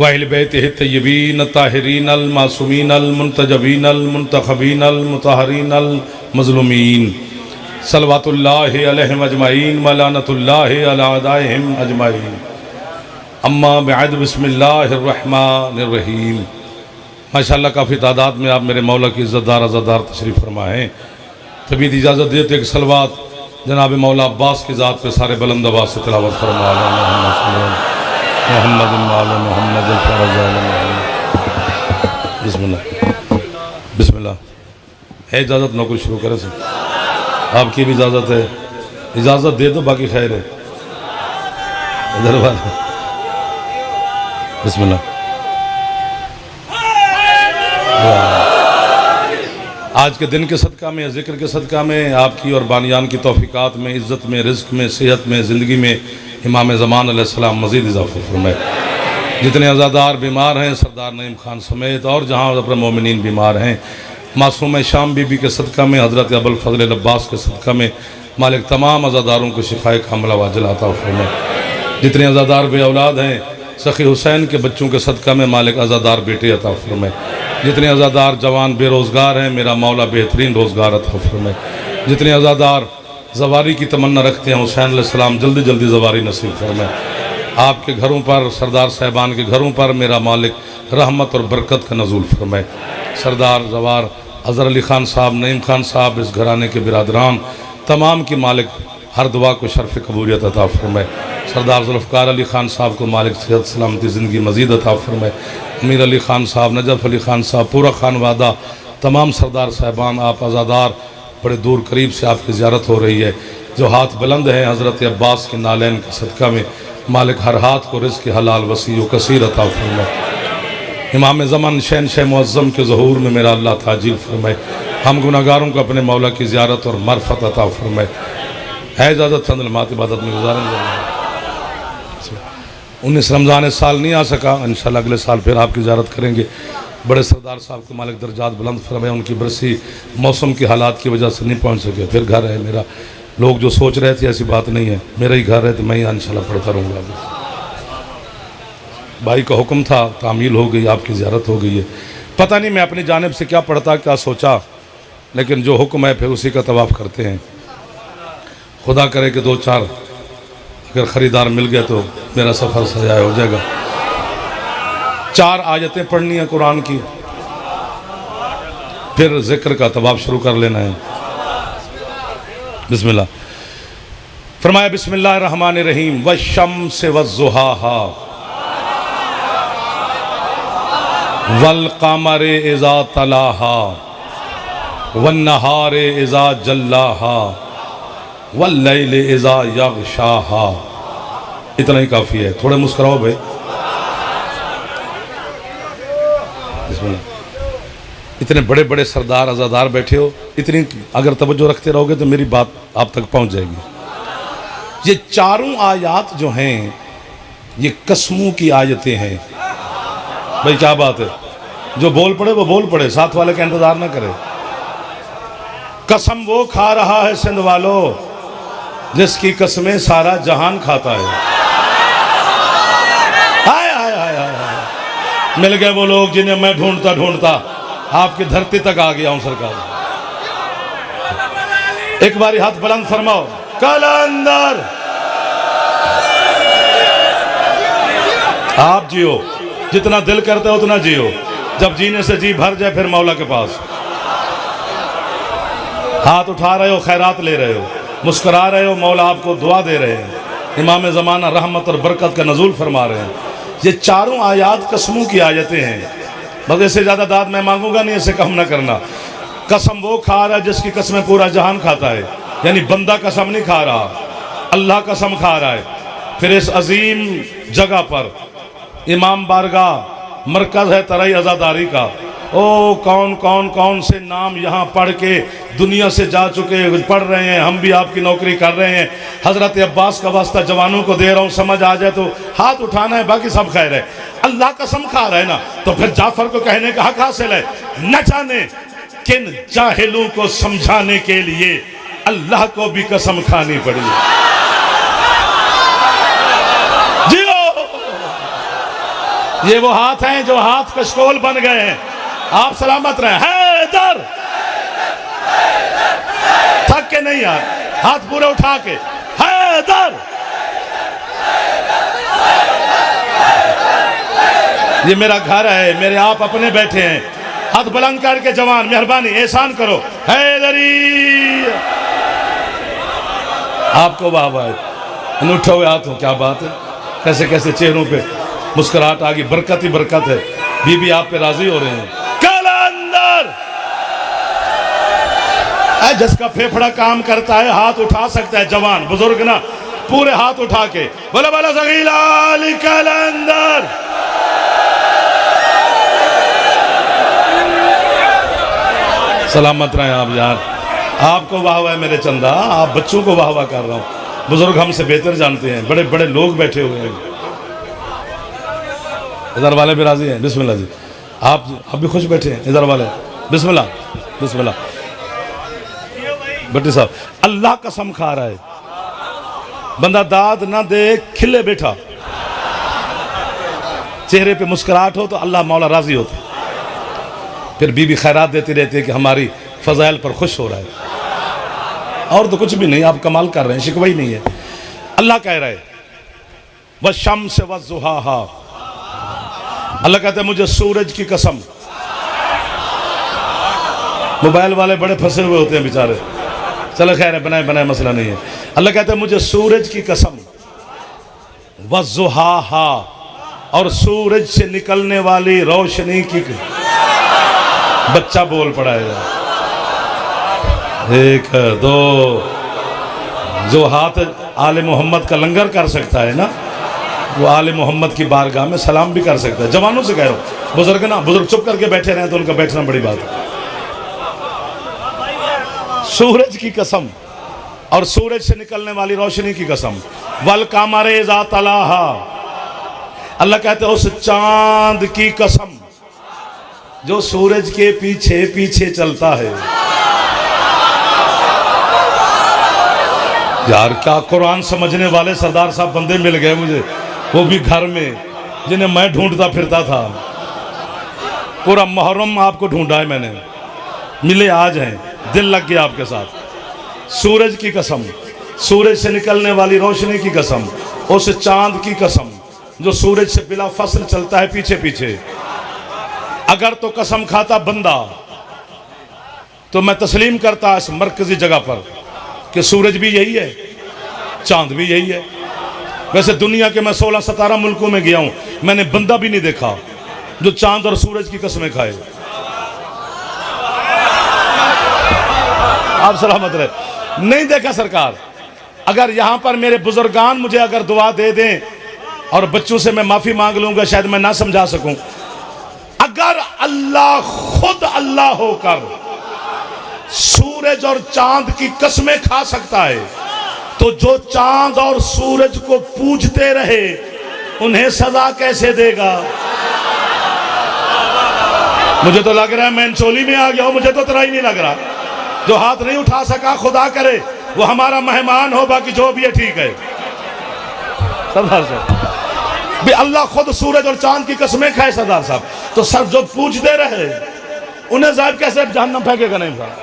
वाहिल बैतिहि तय्यबीन ताहिरीन अल मासूमीन अल मुंतजबीन अल मुंतखबीन अल मुतहरीन अल मज़लूमीन सल्लवातुल्लाहि अलैहिम अजमाइन व लानतुल्लाहि अला अदाइहिम अजमाइन। अम्मा बअद बिस्मिल्लाहिर रहमानिर रहीम। माशाअल्लाह काफ़ी तादाद में आप मेरे मौला की इज़्ज़तदार अज़ादार तशरीफ़ फरमा हैं। तबीयत इजाज़त दिए तो एक सलवात जनाब मौला अब्बास की ज़ात पे सारे बुलंद आवाज़ से तिलावत फरमा मोहम्मद मोहम्मद बिस्मिल्लाह बिस्मिल्लाह। है इजाज़त नौकर शुरू करें सर, आपकी भी इजाज़त है, इजाज़त दे दो बाकी खैर है। इधर बात बिस्मिल्लाह। आज के दिन के सदका में, ज़िक्र के सदका में, आपकी और बानियान की तौफ़ीक़ात में, इज़्ज़त में, रिज़्क़ में, सेहत में, ज़िंदगी में इमाम ज़मान अलैहिस्सलाम मज़ीद इज़ाफ़ा फरमाए। जितने अज़ादार बीमार हैं सरदार नईम खान समेत और जहाँ अपने मोमिनीन बीमार हैं, मासूम शाम बीबी के सदका में, हज़रत अबुल फ़ज़ल अब्बास के सदका में मालिक तमाम अज़ादारों को शिफाए कामिला वाजिल अता फरमाए। जितने अज़ादार बे औलाद हैं सखी हुसैन के बच्चों के सदका में मालिक अज़ादार बेटे अता फरमाए। जितने अज़ादार जवान बेरोज़गार हैं मेरा मौला बेहतरीन रोज़गार अता फरमाए। जितने अज़ादार ज़वारी की तमन्ना रखते हैं हुसैन अलैहिस्सलाम जल्दी जल्दी ज़वारी नसीब फरमाए। आपके घरों पर, सरदार साहिबान के घरों पर मेरा मालिक रहमत और बरकत का नज़ूल फरमाए। सरदार जवार अज़हर अली ख़ान साहब, नईम खान साहब, इस घराने के बिरादरान तमाम की मालिक हर दुआ को शर्फ़ कबूलियत अता फरमाए। सरदार ज़ुल्फ़िकार अली ख़ान साहब को मालिक सेहत सलामती ज़िंदगी मज़ीद अता फरमाए। अमीर अली ख़ान साहब, नजफ़ अली ख़ान साहब, पूरा खानवादा, तमाम सरदार साहिबान, आप अज़ादार बड़े दूर करीब से आपकी ज़ियारत हो रही है। जो हाथ बुलंद हैं हज़रत अब्बास के नालैन के सदका में मालिक हर हाथ को रिज़्क़ हलाल वसी व कसीर अता फरमाए। इमाम ज़मान शहनशाह मुअज़्ज़म के ज़हूर में मेरा अल्लाह ताजील फरमाए। हम गुनाहगारों को अपने मौला की ज़ियारत और मरफ़त अता फरमाए। है इजाज़त चंद लम्हात इबादत में गुजारेंगे। 19 रमज़ान इस साल नहीं आ सका, इंशाअल्लाह अगले साल फिर आपकी ज़ियारत करेंगे। बड़े सरदार साहब को मालिक दर्जात बुलंद फरमाए। उनकी बरसी मौसम की हालात की वजह से नहीं पहुँच सके, फिर घर है मेरा। लोग जो सोच रहे थे ऐसी बात नहीं है, मेरा ही घर है तो मैं ही इंशाअल्लाह पढ़ता रहूँगा। भाई का हुक्म था, तामील हो गई, आपकी ज़ियारत हो गई है। पता नहीं मैं अपनी जानिब से क्या पढ़ता क्या सोचा, लेकिन जो हुक्म है फिर उसी का तवाफ़ करते हैं। खुदा करे कि 2-4 अगर ख़रीदार मिल गए तो मेरा सफ़र सजाया हो जाएगा। 4 आयतें पढ़नी है कुरान की, फिर ज़िक्र का तवाफ़ शुरू कर लेना है। बिस्मिल्लाह। फरमाया बिस्मिल्लाहिर्रहमानिर्रहीम वश्शम्सि वज़्ज़ुहाहा वल क़मरि इज़ा तलाहा वन्नहारि इज़ा जल्लाहा वल्लैलि इज़ा यग़शाहा। इतना ही काफ़ी है। थोड़े मुस्कुराओ भाई। इतने बड़े बड़े सरदार अज़ादार बैठे हो, इतनी अगर तवज्जो रखते रहोगे तो मेरी बात आप तक पहुंच जाएगी। ये चारों आयत जो हैं ये कसमों की आयतें हैं। भाई क्या बात है, जो बोल पड़े वो बोल पड़े, साथ वाले का इंतजार ना करे। कसम वो खा रहा है सिंध वालों जिसकी कसमें सारा जहान खाता है। हाय हाय हाय हाय, मिल गए वो लोग जिन्हें मैं ढूंढता ढूंढता आपकी धरती तक आ गया हूं सरकार। एक बारी हाथ बुलंद फरमाओ। कलंदर आप जियो, जितना दिल करते हो उतना जियो। जब जीने से जी भर जाए फिर मौला के पास हाथ उठा रहे हो, खैरात ले रहे हो, मुस्कुरा रहे हो, मौला आपको दुआ दे रहे हैं। इमाम ज़माना रहमत और बरकत का नज़ूल फरमा रहे हैं। ये चारों आयत कसमों की आयतें हैं। बस इससे ज़्यादा दाद मैं मांगूंगा नहीं, इससे कम ना करना। कसम वो खा रहा है जिसकी कसमें पूरा जहान खाता है, यानी बंदा कसम नहीं खा रहा, अल्लाह कसम खा रहा है। फिर इस अजीम जगह पर इमाम बारगाह मरकज़ है तरई अज़ादारी का। ओ कौन कौन कौन से नाम यहाँ पढ़ के दुनिया से जा चुके, पढ़ रहे हैं। हम भी आपकी नौकरी कर रहे हैं। हज़रत अब्बास का वास्ता जवानों को दे रहा हूँ, समझ आ जाए तो हाथ उठाना है, बाकी सब खैर है। अल्लाह कसम खा रहा है ना, तो फिर जाफर को कहने का हक हासिल है। न जाने किन जाहिलों को समझाने के लिए अल्लाह को भी कसम खानी पड़ी। जियो ये वो हाथ हैं जो हाथ कशकोल बन गए हैं। आप सलामत रहे। हैदर, थक के नहीं यार, हाथ पूरे उठा के हैदर। ये मेरा घर है, मेरे आप अपने बैठे हैं। हाथ बुलंद करके जवान मेहरबानी एहसान करो, हैदरी। आपको वाह वाह, अनूठे हुए हाथ हो, क्या बात है। कैसे कैसे चेहरों पे मुस्कुराहट आ गई, बरकत ही बरकत है। बीबी आप पे राजी हो रहे हैं। कलंदर, जिसका फेफड़ा काम करता है हाथ उठा सकता है, जवान बुजुर्ग ना, पूरे हाथ उठा के बोला बोला सगीला अली कलंदर। सलामत रहे आप यार। आपको वाह वाह मेरे चंदा, आप बच्चों को वाह वाह कर रहा हूँ। बुजुर्ग हमसे बेहतर जानते हैं, बड़े बड़े लोग बैठे हुए हैं। इधर वाले भी राजी हैं, बिस्मिल्लाह जी। आप भी खुश बैठे हैं, इधर वाले बिस्मिल्लाह बिस्मिल्लाह। भट्टी साहब, अल्लाह कसम खा रहा है, बंदा दाद ना दे, खिले बैठा, चेहरे पे मुस्कुराहट हो तो अल्लाह मौला राजी होता है। फिर बीबी खैरात देती रहती है कि हमारी फजाइल पर खुश हो रहा है। और तो कुछ भी नहीं, आप कमाल कर रहे हैं, शिकवा ही नहीं है। अल्लाह कह रहा है व शम्स व ज़ुहाहा, अल्लाह कहते हैं मुझे सूरज की कसम। मोबाइल वाले बड़े फंसे हुए होते हैं बेचारे, चलो खैर है, बनाए बनाए मसला नहीं है। अल्लाह कहते हैं मुझे सूरज की कसम, व ज़ुहाहा, और सूरज से निकलने वाली रोशनी की। बच्चा बोल पड़ा है, एक दो। जो हाथ आले मोहम्मद का लंगर कर सकता है ना, वो आले मोहम्मद की बारगाह में सलाम भी कर सकता है। जवानों से कह रहा हूँ, बुजुर्ग ना, बुजुर्ग चुप करके बैठे रहे तो उनका बैठना बड़ी बात है। सूरज की कसम और सूरज से निकलने वाली रोशनी की कसम। वल कामरे इज़ा तलाहा, अल्लाह कहते हैं उस चांद की कसम जो सूरज के पीछे पीछे चलता है। यार क्या कुरान समझने वाले सरदार साहब बंदे मिल गए मुझे, वो भी घर में, जिन्हें मैं ढूंढता फिरता था। पूरा मुहर्रम आपको ढूंढा है मैंने, मिले आज हैं, दिल लग गया आपके साथ। सूरज की कसम, सूरज से निकलने वाली रोशनी की कसम, उस चांद की कसम जो सूरज से बिला फसल चलता है पीछे पीछे। अगर तो कसम खाता बंदा तो मैं तस्लीम करता इस मरकजी जगह पर कि सूरज भी यही है, चांद भी यही है। वैसे दुनिया के मैं 16-17 मुल्कों में गया हूं, मैंने बंदा भी नहीं देखा जो चांद और सूरज की कसमें खाए। आप सलामत रहे। नहीं देखा सरकार। अगर यहां पर मेरे बुजुर्गान मुझे अगर दुआ दे दें और बच्चों से मैं माफी मांग लूंगा, शायद मैं ना समझा सकूं। अगर अल्लाह खुद अल्लाह होकर सूरज और चांद की कसमें खा सकता है, तो जो चांद और सूरज को पूजते रहे उन्हें सजा कैसे देगा? मुझे तो लग रहा है मैं चोली में आ गया हूं, मुझे तो तरह ही नहीं लग रहा। जो हाथ नहीं उठा सका खुदा करे वो हमारा मेहमान हो, बाकी जो भी है ठीक है। सरदार साहब भी अल्लाह खुद सूरज और चांद की कसमें खाए सरदार साहब, तो सब जो पूजते रहे उन्हें जाहिर कैसे जहन्नम फेंकेगा? नहीं साहब,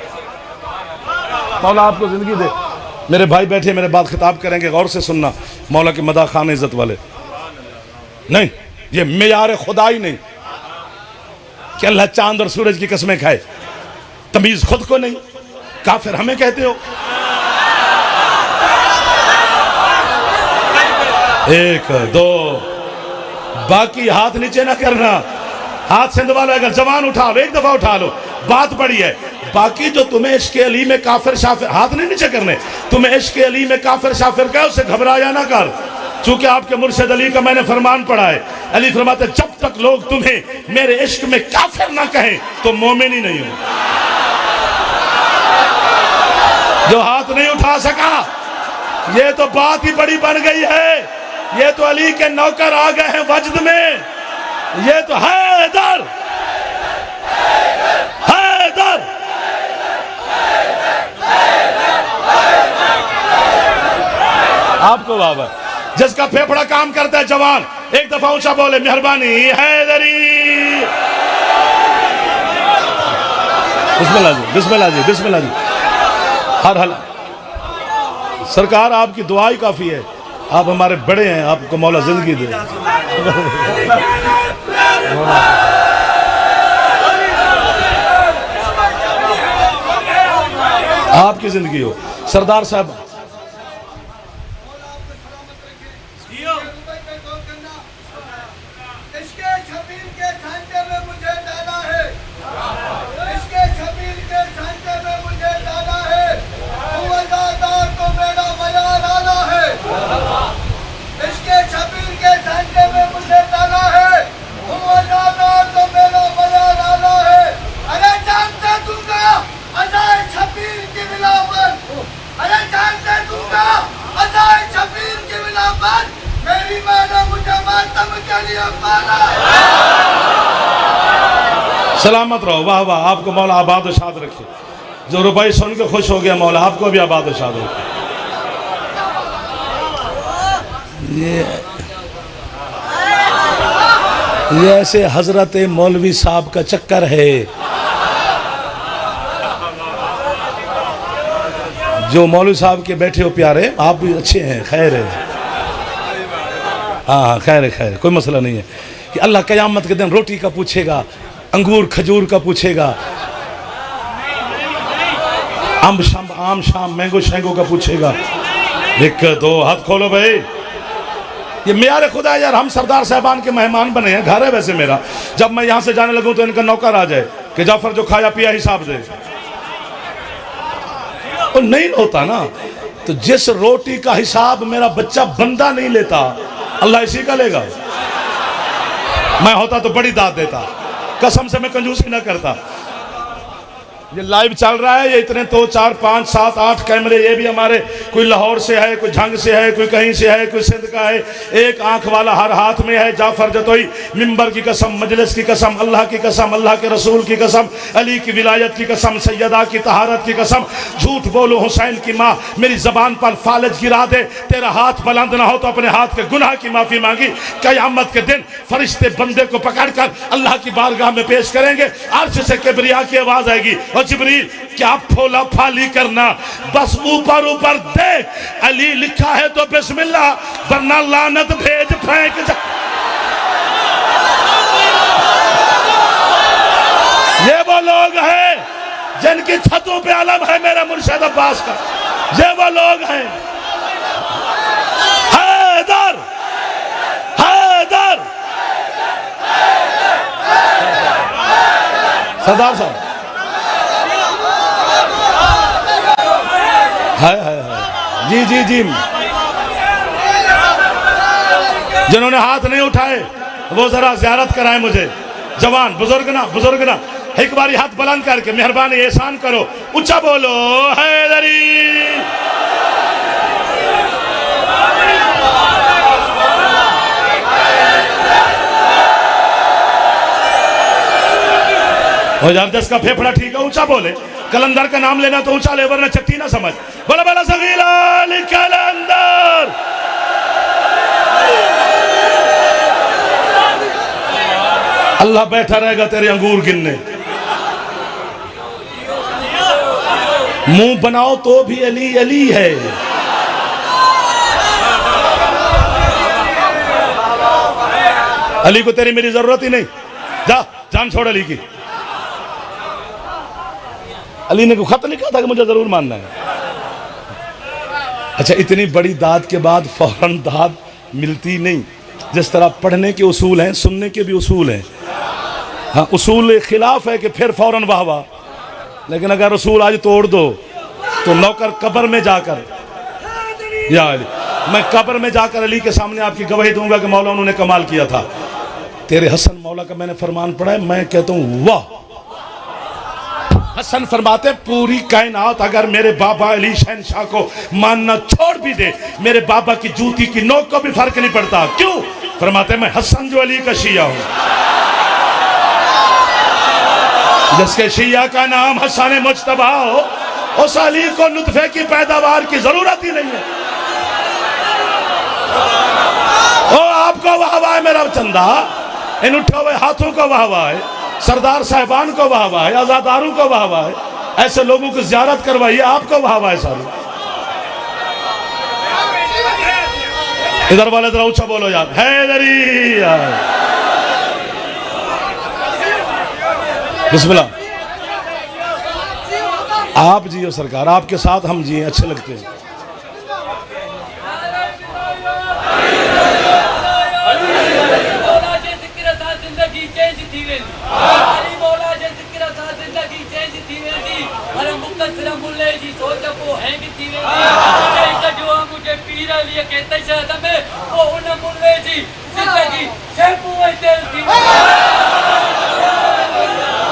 मौला आपको जिंदगी दे। मेरे भाई बैठे मेरे बात खिताब करेंगे, गौर से सुनना। मौला के मदा खान इज्जत वाले नहीं, ये मेयार खुदा ही नहीं कि अल्लाह चांद और सूरज की कसमें खाए। तमीज खुद को नहीं, काफिर हमें कहते हो। एक दो, बाकी हाथ नीचे ना करना। हाथ से दबा लो, अगर जवान उठा लो, एक दफा उठा लो, बात बड़ी है। बाकी जो तुम्हें इश्क़ अली में काफिर शाफिर, हाथ नहीं नीचे करने। तुम्हें इश्क़ अली में काफिर शाफिर कहे, उससे घबराया ना कर। चूंकि आपके मुर्शिद अली का मैंने फरमान पढ़ा है, अली फरमाते जब तक लोग तुम्हें मेरे इश्क में काफिर ना कहें तो मोमिन ही नहीं हो। जो हाथ नहीं उठा सका, ये तो बात ही बड़ी बन गई है। ये तो अली के नौकर आ गए हैं वजद में। ये तो हैदर हैदर आपको बाबा, जिसका फेफड़ा काम करता है जवान, एक दफा ऊंचा बोले मेहरबानी हैदरी। बिस्मिल्लाह जी, बिस्मिल्लाह जी, बिस्मिल्लाह जी। हर हल सरकार आपकी दुआ ही काफी है, आप हमारे बड़े हैं, आपको मौला जिंदगी दे। आपकी जिंदगी हो सरदार साहब। सलामत रहो, वाह वाह, आपको मौला आबाद व शाद रखे। जो रुपये सुन के खुश हो गया मौला आपको भी आबाद व शाद रखे। ये ऐसे हजरत मौलवी साहब का चक्कर है। जो मौलवी साहब के बैठे हो प्यारे, आप भी अच्छे हैं, खैर है, हाँ हाँ खैर है, खैर कोई मसला नहीं है कि अल्लाह क़यामत के दिन रोटी का पूछेगा, अंगूर खजूर का पूछेगा, आम शाम मैंगो शैंगो का पूछेगा। एक दो हाथ खोलो भाई, ये मेरे खुदा यार, हम सरदार साहबान के मेहमान बने हैं, घर है वैसे मेरा। जब मैं यहाँ से जाने लगूँ तो इनका नौकर आ जाए कि जाफर जो खाया पिया हिसाब दे, तो नहीं होता ना। तो जिस रोटी का हिसाब मेरा बच्चा बंदा नहीं लेता, अल्लाह इसी का लेगा। मैं होता तो बड़ी दाद देता, कसम से मैं कंजूसी ना करता। ये लाइव चल रहा है, ये इतने 2 4 5 7 8 कैमरे, ये भी हमारे, कोई लाहौर से है, कोई झंग से है, कोई कहीं से है, कोई सिंध का है। एक आंख वाला हर हाथ में है। जाफर जतोई, मिंबर की कसम, मजलिस की कसम, अल्लाह की कसम, अल्लाह के रसूल की कसम, अली की विलायत की कसम, सैयदा की तहारत की कसम, झूठ बोलो हुसैन की माँ, मेरी जबान पर फालज गिरा दे। तेरा हाथ बुलंद ना हो तो अपने हाथ के गुनाह की माफी मांगी। कयामत के दिन फरिश्ते बंदे को पकड़कर अल्लाह की बारगाह में पेश करेंगे। अर्श से किबरिया की आवाज आएगी, और जिब्रील क्या फोला फाली करना, बस ऊपर ऊपर देख, अली लिखा है तो बिस्मिल्लाह, वरना लानत भेज फेंक जा। ये वो लोग हैं जिनकी छतों पे आलम है मेरा मुर्शिद अब्बास का। ये वो लोग हैं। हैदर हैदर सरदार साहब, है जी जी जी। जिन्होंने हाथ नहीं उठाए वो जरा ज़ियारत कराएं मुझे। जवान बुजुर्ग ना एक बारी हाथ बुलंद करके मेहरबानी एहसान करो, ऊंचा बोलो हैदरी। हो यार, जिसका फेफड़ा ठीक है ऊंचा बोले। कलंदर का नाम लेना तो ऊंचा ले, वरना चट्टी ना समझ। बोला बोला सगीला कलंदर। अल्लाह बैठा रहेगा तेरे अंगूर गिनने। मुंह बनाओ तो भी अली अली है। अली को तेरी मेरी जरूरत ही नहीं, जा जान छोड़ अली की। अली ने को खत लिखा था कि मुझे जरूर मानना है। अच्छा, इतनी बड़ी दाद के बाद फौरन दाद मिलती नहीं। जिस तरह पढ़ने के उसूल हैं, सुनने के भी उसूल हैं। हाँ, उसूल खिलाफ है कि फिर फौरन वाह वाह, लेकिन अगर उसूल आज तोड़ दो तो नौकर कब्र में जाकर, या अली, मैं कब्र में जाकर अली के सामने आपकी गवाही दूंगा कि मौला उन्होंने कमाल किया था। तेरे हसन मौला का मैंने फरमान पढ़ा है, मैं कहता हूँ वाह। हसन फरमाते पूरी कायनात अगर मेरे बाबा अली शहनशाह को मानना छोड़ भी दे, मेरे बाबा की जूती की नोक को भी फर्क नहीं पड़ता। क्यों? फरमाते मैं हसन जो अली का शिया हूं, जिसके शिया का नाम हसन मुज्तबा हो, उस अली को लुत्फे की पैदावार की जरूरत ही नहीं है। ओ आपको वाहवा है मेरा चंदा, इन उठे हुए हाथों को वाहवा है, सरदार साहिबान को वाहवा है, आजादारों को वाहवा है, ऐसे लोगों की जियारत करवाइए, आपको वाहवा है सारे। इधर वाले जरा ऊंचा बोलो यार, हैदरी यार। बिस्मिल्लाह। आप जियो सरकार, आपके साथ हम जिए, अच्छे लगते हैं।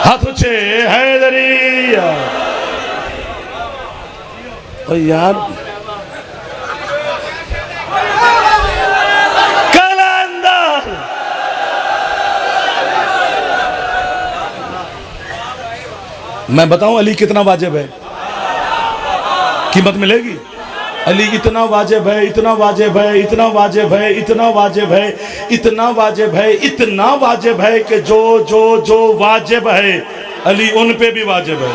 हाथ ऊंचे, हैदरी यार। कलंदर मैं बताऊं अली कितना वाजिब है, कीमत मिलेगी। अली इतना वाजिब है, इतना वाजिब है, इतना वाजिब है, इतना वाजिब है, इतना वाजिब है, इतना वाजिब है कि जो जो जो वाजिब है अली उन पे भी वाजिब है।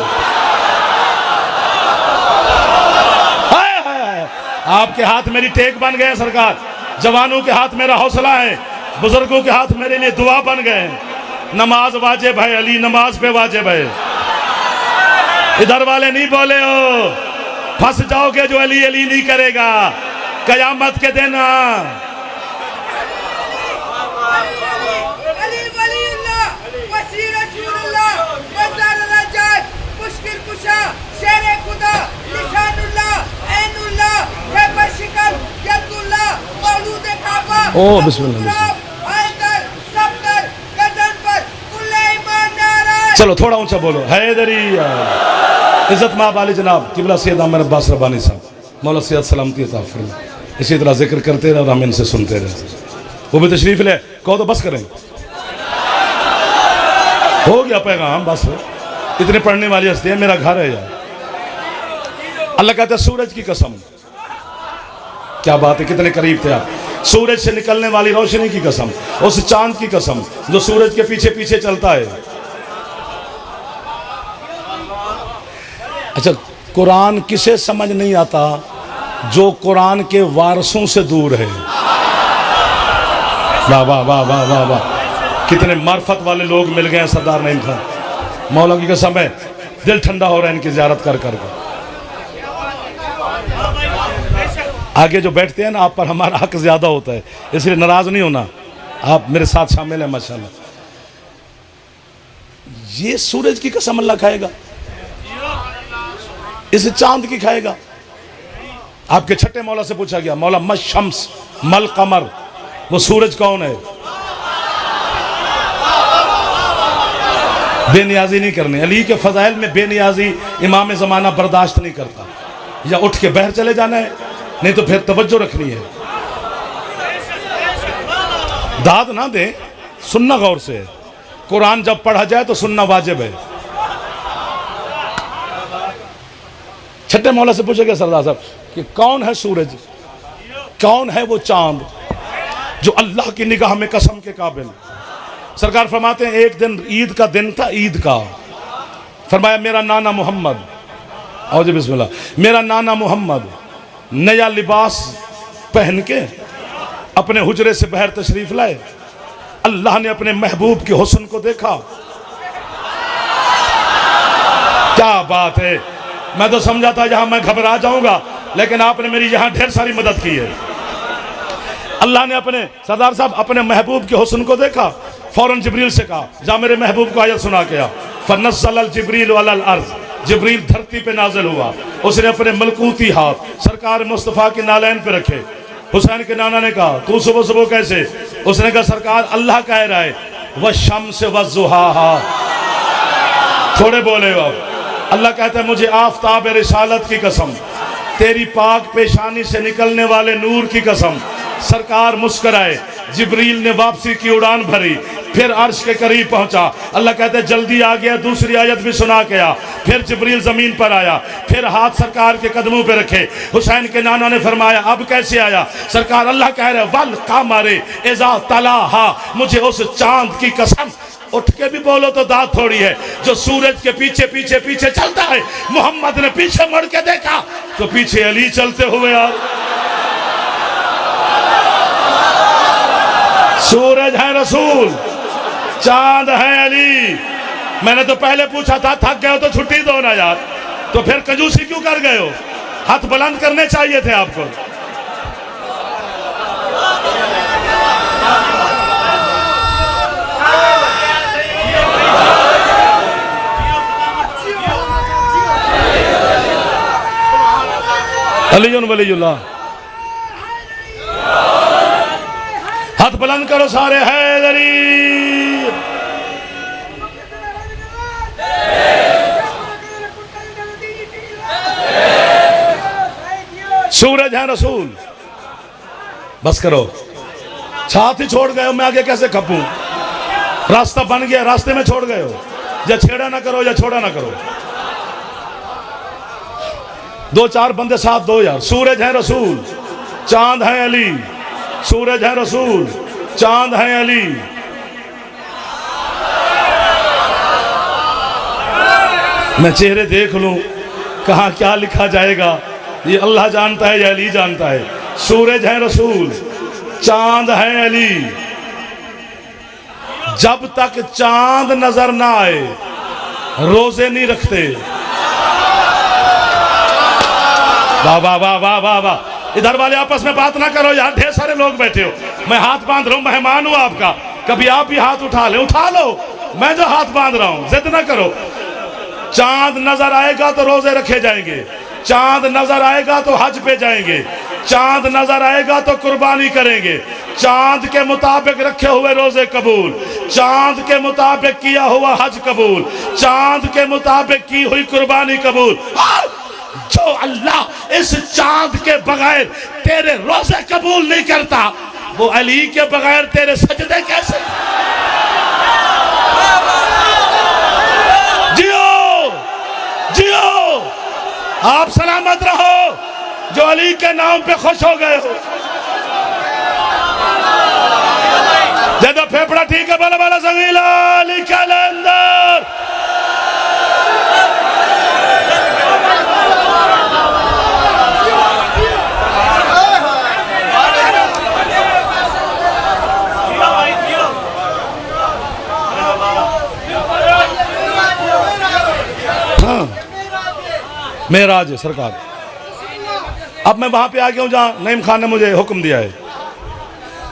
आपके हाथ मेरी टेक बन गए सरकार, जवानों के हाथ मेरा हौसला है, बुजुर्गों के हाथ मेरे लिए दुआ बन गए। नमाज वाजिब है अली, नमाज पे वाजिब है। इधर वाले नहीं बोले हो, फंस जाओगे जो अली अली नहीं करेगा कयामत के दिन। मुश्किल कुशा, शेरे खुदा, निशानुल्लाह, ऐनुल्लाह, बेबशिकल, यदुल्लाह, मौलूद काबा, ओ बिस्मिल्लाह, आयतर, सब्तर, गजन पर, कुल्ले ईमान नारा। चलो थोड़ा ऊंचा बोलो, हैदरी इज्जत माब वाले जनाब किबला सैयद आमिर अब्बास रब्बानी साहब, मौला सैयद सलामती अता फरमाए। इसी तरह जिक्र करते रहे और हम इनसे सुनते रहे। वो भी तशरीफ ले, कहो तो बस करें, हो गया पैगाम बस। इतने पढ़ने वाली हस्ती है, मेरा घर है यार। अल्लाह कहता है सूरज की कसम, क्या बात है, कितने करीब थे आप। सूरज से निकलने वाली रोशनी की कसम, उस चांद की कसम जो सूरज के पीछे पीछे चलता है। अच्छा, कुरान किसे समझ नहीं आता? जो कुरान के वारसों से दूर है। वाह वाह वाह वाह वाह वाह, कितने मार्फत वाले लोग मिल गए हैं सरदार नईम खान। मौला की कसम है, दिल ठंडा हो रहा है इनकी ज़ियारत कर कर। आगे जो बैठते हैं ना, आप पर हमारा हक ज़्यादा होता है, इसलिए नाराज़ नहीं होना, आप मेरे साथ शामिल हैं माशाल्लाह। ये सूरज की कसम अल्लाह खाएगा, इस चांद की खाएगा। आपके छठे मौला से पूछा गया, मौला मल शम्स मल कमर, वो सूरज कौन है? बेनियाजी नहीं करनी। अली के फजाइल में बेनियाजी इमाम ज़माना बर्दाश्त नहीं करता। या उठ के बाहर चले जाना है, नहीं तो फिर तवज्जो रखनी है। दाद ना दे, सुनना गौर से। कुरान जब पढ़ा जाए तो सुनना वाजिब है। छठे मौला से पूछेगा सरदार साहब कि कौन है सूरज, कौन है वो चांद जो अल्लाह की निगाह में कसम के काबिल। सरकार फरमाते हैं एक दिन ईद का दिन था, ईद का। फरमाया मेरा नाना मोहम्मद, और जी बिस्मिल्लाह, मेरा नाना मोहम्मद नया लिबास पहन के अपने हुजरे से बाहर तशरीफ लाए। अल्लाह ने अपने महबूब के हुस्न को देखा। क्या बात है, मैं तो समझा था यहां मैं घबरा जाऊंगा, लेकिन आपने मेरी यहां ढेर सारी मदद की है। अल्लाह ने अपने सरदार साहब अपने महबूब के हुस्न को देखा, फौरन जिब्रील से कहा जा मेरे महबूब को आयत सुना के आ। फनज़्ज़ल जिब्रील अलल अर्ज़, जिब्रील धरती पे नाजिल हुआ। उसने अपने मलकूती हाथ सरकार मुस्तफ़ा के नालैन पे रखे। हुसैन के नाना ने कहा तू सुबह सुबह कैसे? उसने कहा सरकार अल्लाह कह रहा है व शम्स व ज़ुहाहा। थोड़े बोले आप, अल्लाह कहता है मुझे आफ़ताब रिसालत की कसम, तेरी पाक पेशानी से निकलने वाले नूर की कसम, सरकार मुस्कुराए, जिब्रील ने वापसी की उड़ान भरी, फिर अर्श के करीब पहुंचा। अल्लाह कहते हैं जल्दी आ गया, दूसरी आयत भी सुना के आ। फिर जिब्रील जमीन पर आया, फिर हाथ सरकार के कदमों पे रखे। हुसैन के नाना ने फरमाया अब कैसे आया? सरकार अल्लाह कह रहे वल कामरे इज़ा तलाहा, मुझे उस चांद की कसम, उठ के भी बोलो तो दांत थोड़ी है, जो सूरज के पीछे पीछे पीछे चलता है। मोहम्मद ने पीछे मुड़ के देखा तो पीछे अली चलते हुए आ। सूरज है रसूल, चांद है अली। मैंने तो पहले पूछा था थक गए हो तो छुट्टी दो ना यार, तो फिर कंजूसी क्यों कर गए हो? हाथ बुलंद करने चाहिए थे आपको। अलीयुन वलीयुल्लाह, हाथ बुलंद करो सारे, हैदरी। सूरज है रसूल। बस करो, साथ ही छोड़ गए हो, मैं आगे कैसे खपूं? रास्ता बन गया, रास्ते में छोड़ गए हो। या छेड़ा ना करो या छोड़ा ना करो। दो चार बंदे साथ दो यार। सूरज है रसूल, चांद है अली। सूरज है रसूल, चांद है अली। मैं चेहरे देख लूं कहां क्या लिखा जाएगा, ये अल्लाह जानता है या अली जानता है। सूरज है रसूल, चांद है अली। जब तक चांद नजर ना आए रोजे नहीं रखते। वाह वाह वाह वाह वाह वाह। इधर वाले आपस में बात ना करो यार, ढेर सारे लोग बैठे हो। मैं हाथ बांध रहा हूं, मेहमान हूं आपका, कभी आप भी हाथ उठा ले, उठा लो। मैं जो हाथ बांध रहा हूं जिद ना करो। चांद नजर आएगा तो रोजे रखे जाएंगे, चांद नजर आएगा तो हज पे जाएंगे, चांद नजर आएगा तो कुर्बानी करेंगे। चांद के मुताबिक रखे हुए रोजे कबूल, चांद के मुताबिक किया हुआ हज कबूल, चांद के मुताबिक की हुई कुर्बानी कबूल। जो अल्लाह इस चांद के बगैर तेरे रोजे कबूल नहीं करता, वो अली के बगैर तेरे सजदे कैसे? जियो जियो, आप सलामत रहो जो अली के नाम पे खुश हो गए हो। ज्यादा फेफड़ा ठीक है, बोला बोला संगीला अली के अंदर। मेराज है सरकार। अब मैं वहां पे आ गया हूं जहां नईम खान ने मुझे हुक्म दिया है।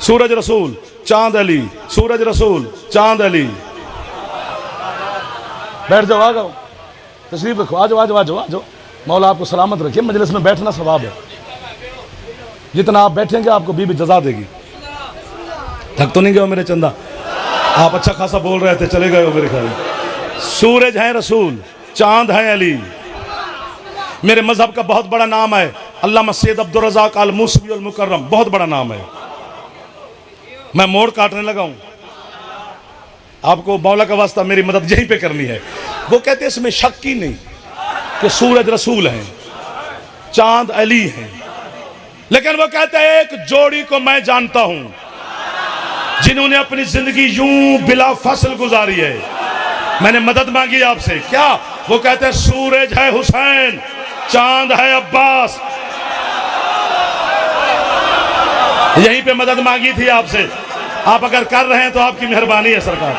सूरज रसूल, चांद अली। सूरज रसूल, चांद अली। बैठ जाओ, आ जाओ, तशरीफ रखो, आ जाओ आ जाओ आ जाओ आ जाओ। मौला आपको सलामत रखिए। मजलिस में बैठना सवाब है, जितना आप बैठेंगे आपको बीबी जजा देगी। थक तो नहीं गए हो मेरे चंदा? आप अच्छा खासा बोल रहे थे, चले गए हो मेरे ख्याल। सूरज है रसूल, चांद है अली। मेरे मजहब का बहुत बड़ा नाम है अल्लामा सैयद अब्दुल रज़ाक अल मूसवी अल मुकर्रम, बहुत बड़ा नाम है। मैं मोड़ काटने लगा हूं, आपको मौला का वास्ता मेरी मदद यहीं पे करनी है। वो कहते हैं इसमें शक ही नहीं कि सूरज रसूल हैं, चांद अली हैं, लेकिन वो कहते हैं एक जोड़ी को मैं जानता हूं जिन्होंने अपनी जिंदगी यूं बिला फसल गुजारी है। मैंने मदद मांगी आपसे, क्या? वो कहते हैं सूरज है हुसैन, चांद है अब्बास। यहीं पे मदद मांगी थी आपसे, आप अगर कर रहे हैं तो आपकी मेहरबानी है सरकार।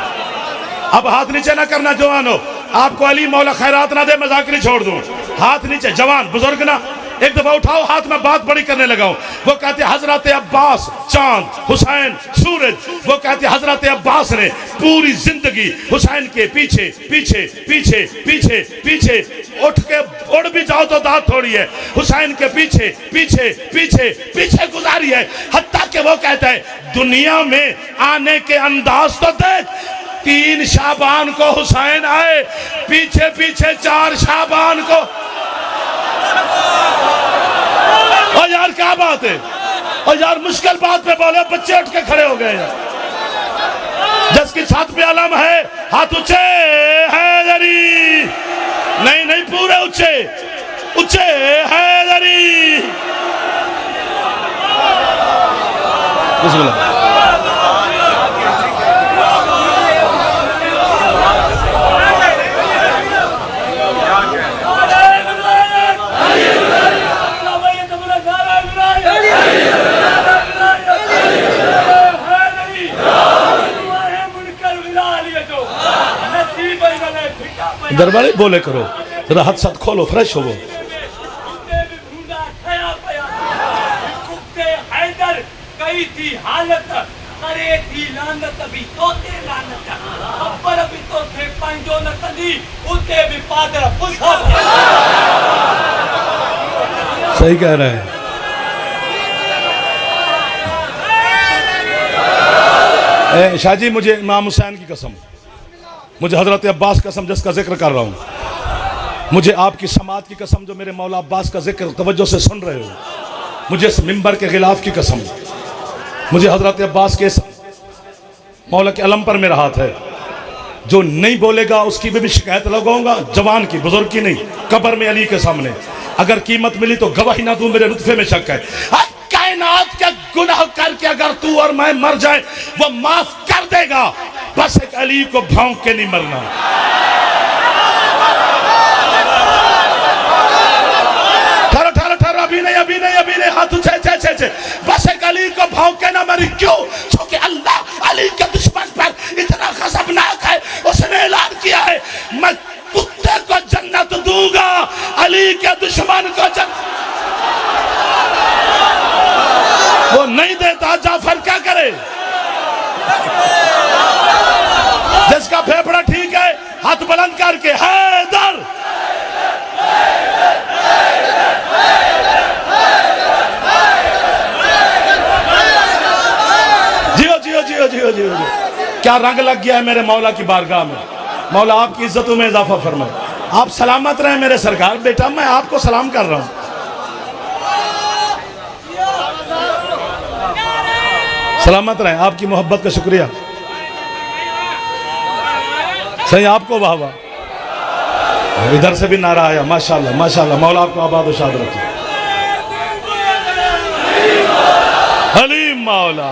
अब हाथ नीचे ना करना जवानो, आपको अली मौला खैरात ना दे, मैं ज़ाकिरी छोड़ दूं। हाथ नीचे, जवान बुजुर्ग ना, एक दफा उठाओ हाथ में, बात बड़ी करने लगा हूं। वो कहते हजरत अब्बास, चांद, हुसैन, सूरज। वो कहते हजरत अब्बास ने पूरी जिंदगी हुसैन के पीछे पीछे पीछे पीछे पीछे, उठ के उड़ भी जाओ तो दांत थोड़ी है, हुसैन के पीछे पीछे पीछे पीछे गुजारी है। हत्ता के वो कहता है दुनिया में आने के अंदाज तो देख, 3 शाबान को हुसैन आए, पीछे पीछे 4 शाबान को। ओ यार क्या बात है, और यार मुश्किल बात पे बोले, बच्चे उठ के खड़े हो गए यार। जिसकी छत पे अलम है, हाथ ऊंचे हैदरी, नहीं नहीं पूरे ऊंचे ऊंचे हैदरी। बिस्मिल्लाह। दरबारी बोले करो, जरा हाथ साथ खोलो, फ्रेश हो वो। कई थी हालत, अरे थी लानत भी तोते लानत, अब्बर भी तोते पंजो न कदी, उते भी पादर पुसा। सही कह रहे हैं। शाह जी, मुझे इमाम हुसैन की कसम, मुझे हजरत अब्बास की कसम जिसका जिक्र कर रहा हूँ, मुझे आपकी समात की कसम जो मेरे मौला अब्बास का जिक्र तवज्जो से सुन रहे हो, मुझे इस मिंबर के खिलाफ की कसम, मुझे हजरत अब्बास के मौला के अलम पर मेरा हाथ है। जो नहीं बोलेगा उसकी भी शिकायत लगाऊंगा, जवान की, बुजुर्ग की नहीं, कब्र में अली के सामने। अगर कीमत मिली तो गवाही ना दूं, मेरे नुत्फे में शक है। कायनात का गुनाह करके अगर तू और मैं मर जाए वो माफ कर देगा, बस एक अली को भौंक के नहीं मरना। ठहरो ठहरो ठहरो, अभी नहीं अभी नहीं अभी नहीं, हाथ उठे छे छे छे, बस एक अली को भौंक के ना मरी। क्यों? क्योंकि अल्लाह अली के दुश्मन पर इतना गज़बनाक है, उसने ऐलान किया है मैं कुत्ते को जन्नत दूंगा, अली के दुश्मन को जन्नत। वो नहीं देता, जाफर क्या करे? जिसका फेफड़ा ठीक है हाथ बुलंद करके हैदर। जियो जियो जियो जियो जियो। क्या रंग लग गया है मेरे मौला की बारगाह में। मौला आपकी इज्जतों में इजाफा फरमाए। आप सलामत रहे मेरे सरकार। बेटा मैं आपको सलाम कर रहा हूं। सलामत रहे, आपकी मोहब्बत का शुक्रिया। सही, आपको वाह वाह। इधर से भी नारा आया, माशाल्लाह माशाल्लाह। मौला आपको आबाद और शाद रखे। हलीम मौला,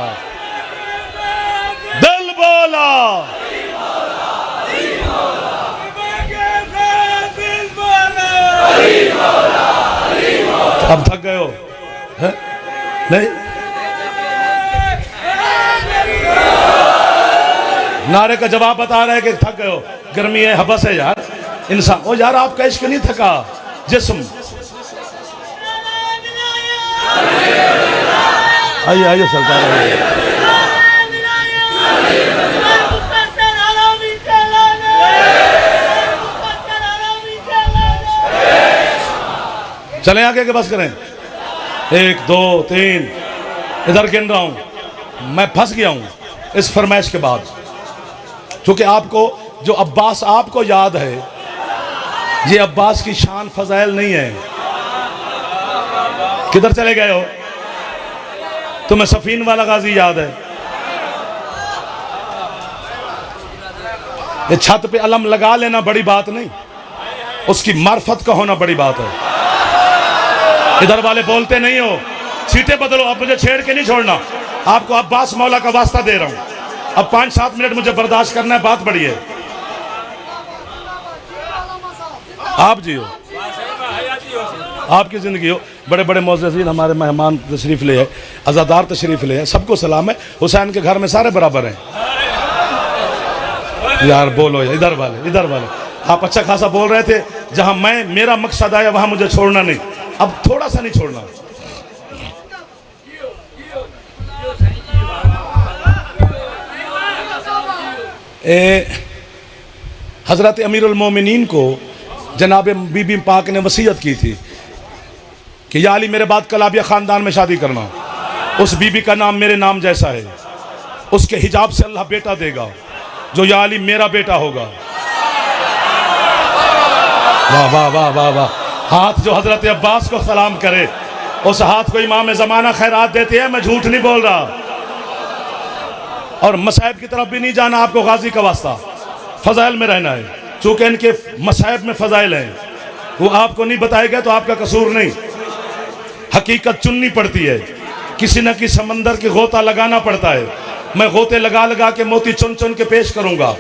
दिल बोला, अब थक गए हो है? नहीं, नारे का जवाब बता रहे हैं कि थक गए हो। गर्मी है, हबस है यार इंसान। ओ यार आपका इश्क नहीं थका, जिस्म। आइए आइए सरकार आइए। चले आगे के बस करें। 1 2 3 इधर गिन रहा हूं। मैं फंस गया हूं इस फरमाइश के बाद, क्योंकि आपको जो अब्बास आपको याद है, ये अब्बास की शान फजाइल नहीं है। किधर चले गए हो? तुम्हें सफीन वाला गाजी याद है? ये छत पे अलम लगा लेना बड़ी बात नहीं, उसकी मार्फत का होना बड़ी बात है। इधर वाले बोलते नहीं हो, सीटें बदलो। अब मुझे छेड़ के नहीं छोड़ना। आपको अब्बास मौला का वास्ता दे रहा हूं। अब 5-7 मिनट मुझे बर्दाश्त करना है, बात बड़ी है। आप जियो, आपकी जिंदगी हो। बड़े बड़े मोअज़्ज़िज़ीन हमारे मेहमान तशरीफ ले आए, अज़ादार तशरीफ ले आए, सबको सलाम है। हुसैन के घर में सारे बराबर हैं यार। बोलो यार, इधर वाले आप अच्छा खासा बोल रहे थे। जहां मेरा मकसद आया वहां मुझे छोड़ना नहीं, अब थोड़ा सा नहीं छोड़ना। हजरत अमीरुल मोमिनीन को जनाब बीबी पाक ने वसीयत की थी कि या अली मेरे बाद कलाबिया ख़ानदान में शादी करना। उस बीबी का नाम मेरे नाम जैसा है, उसके हिजाब से अल्लाह बेटा देगा जो या अली मेरा बेटा होगा। वाह वाह वाह वाह वाह। हाथ जो हजरत अब्बास को सलाम करे, उस हाथ को इमाम ज़माना खैरात देती है, मैं झूठ नहीं बोल रहा। और मसाइब की तरफ भी नहीं जाना आपको, गाजी का वास्ता, फ़ज़ाइल में रहना है। चूँकि इनके मसाइब में फ़ज़ाइल हैं, वो आपको नहीं बताएगा तो आपका कसूर नहीं। हकीकत चुननी पड़ती है, किसी न किसी समंदर की गोता लगाना पड़ता है। मैं गोते लगा लगा के मोती चुन चुन के पेश करूँगा।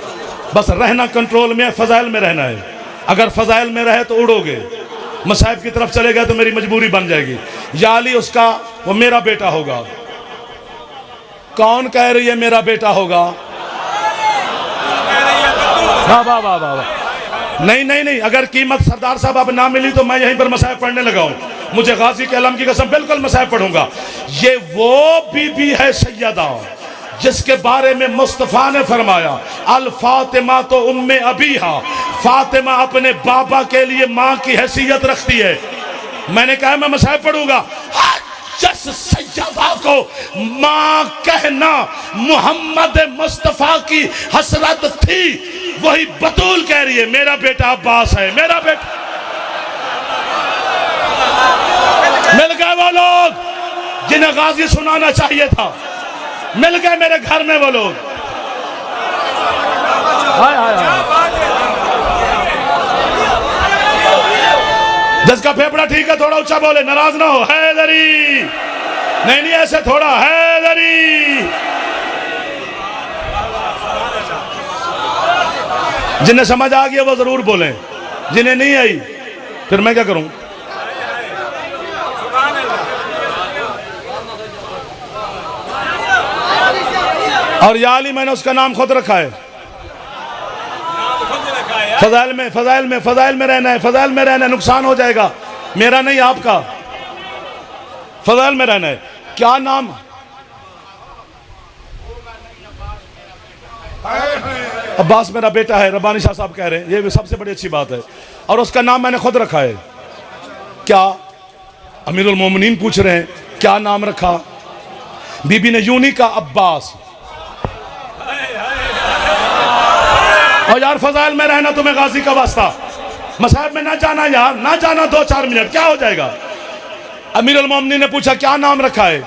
बस रहना कंट्रोल में, फ़ज़ाइल में रहना है। अगर फ़ज़ाइल में रहे तो उड़ोगे, मसाइब की तरफ चले गए तो मेरी मजबूरी बन जाएगी। या अली उसका, वो मेरा बेटा होगा। कौन कह रही है मेरा बेटा होगा? वाह वाह वाह वाह। नहीं नहीं नहीं, अगर कीमत सरदार साहब अब ना मिली तो मैं यहीं पर मसाइब पढ़ने लगा हूँ। मुझे गाजी के आलम की कसम, बिल्कुल मसाइब पढ़ूंगा। ये वो बीबी है सैयदा जिसके बारे में मुस्तफ़ा ने फरमाया, अल फातिमा तो उम्मे अबीहा, फातिमा अपने बाबा के लिए माँ की हैसियत रखती है। मैंने कहा मैं मसाइब पढ़ूंगा। जिस सैयदा को माँ कहना मोहम्मद मुस्तफ़ा की हसरत थी, वही बतूल कह रही है मेरा बेटा अब्बास है, मेरा बेटा। मिल गए वो लोग जिन्हें गाजी सुनाना चाहिए था, मिल गए मेरे घर में वो लोग। हाय हाय हाय। जिसका फेफड़ा ठीक है थोड़ा ऊंचा बोले, नाराज ना हो। हैदरी नहीं नहीं, ऐसे थोड़ा हैदरी। जिन्हें समझ आ गया वो जरूर बोलें, जिन्हें नहीं आई फिर मैं क्या करूं। और या अली मैंने उसका नाम खुद रखा है। फ़ज़ाइल में, फ़ज़ाइल में, फ़ज़ाइल में रहना है, फ़ज़ाइल में रहना है। नुकसान हो जाएगा, मेरा नहीं आपका। फ़ज़ाइल में रहना है। क्या नाम? अब्बास मेरा बेटा है, रब्बानी शाह साहब कह रहे हैं, ये भी सबसे बड़ी अच्छी बात है। और उसका नाम मैंने खुद रखा है। क्या अमीरुल मोमिनीन पूछ रहे हैं क्या नाम रखा? बीबी ने यूं नहीं कहा अब्बास। और यार फ़ज़ाइल में रहना तुम्हें गाजी का वास्ता, मसाइब में ना जाना यार, ना जाना 2-4 मिनट, क्या हो जाएगा। अमीरुल मोमिनीन ने पूछा क्या नाम रखा है?